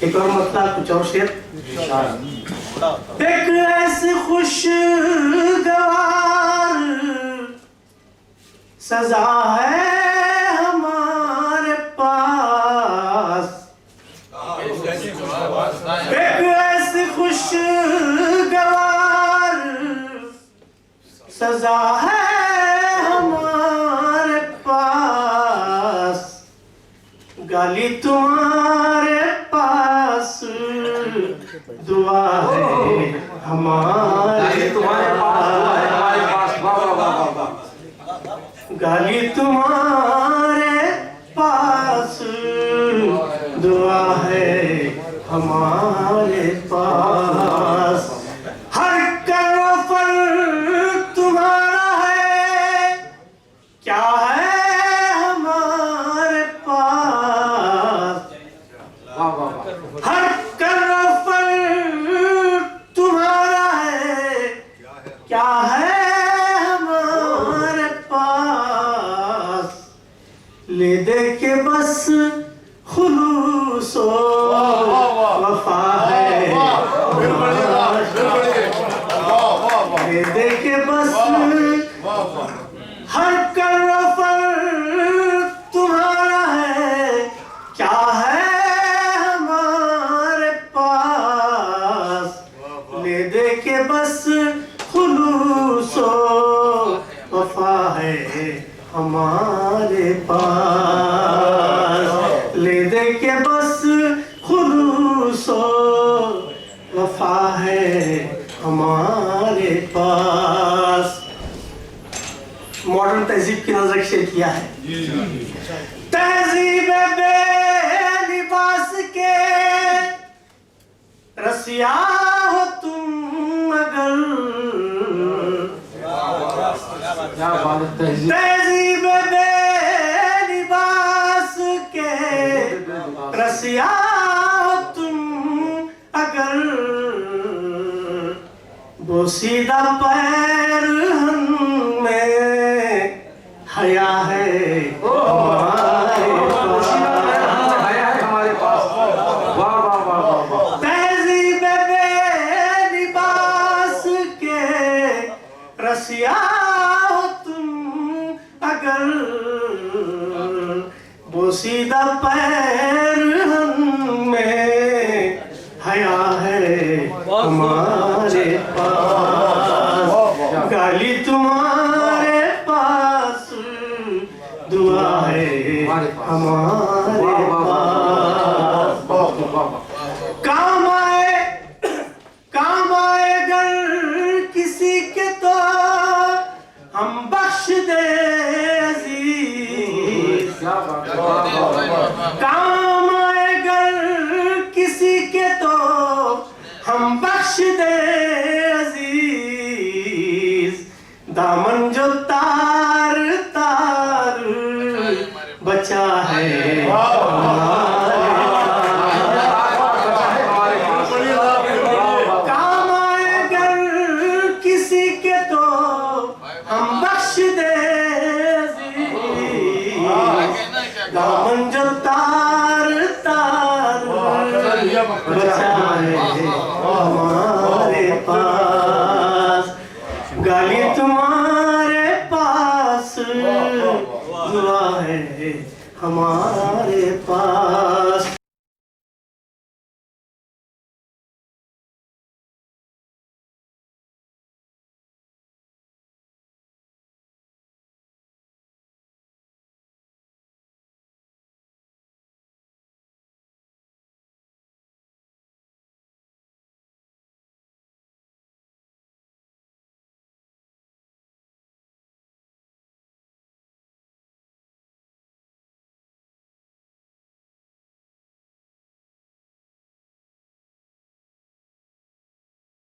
एक और मतलब कुछ और शेर। एक ऐसी खुशगवार सजा है हमारे पास, एक ऐसी खुशगवार सजा है हमारे पास, गाली तुम्हारे पास दुआ है हमारे पास, गाली तुम्हारे पास दुआ है हमारे पास, हर करवफल तुम्हारा है, क्या है हमारे पास, हर करवफल तुम्हारा है, क्या है हमारे पास, ले दे के बस खुलूसो वफा है, ले दे के बस हर करवफल तुम्हारा है, क्या है हमारे पास, ले दे के बस खुलूसो वफा है हमारे पास, ले दे के बस खुलूसो वफा है हमारे पास। मॉडर्न तहजीब की नजर शेर किया है। तहजीब बेलिबास के रसिया हो तुम अगर, तहजीब बेलिबास के रसिया हो तुम अगर, बोसीदा पैर में हया है हमारे पास, तहजीब बेलिबास के रसिया हो तुम अगर, बोसीदा पैर में हया है हमारे पास, गाली तुम्हारे पास दुआ है हमारे पास, काम आए अगर किसी के तो हम बख्श दे अजीज, काम आए अगर किसी के तो हम बख्श दे अजीज, दामन जो तार तार बचा है काम आए अगर किसी के तो हम बख्श दे अजीज, दामन जो तार तार बचा है हमारे पास, गाली तुम्हारे पास दुआ है हमारे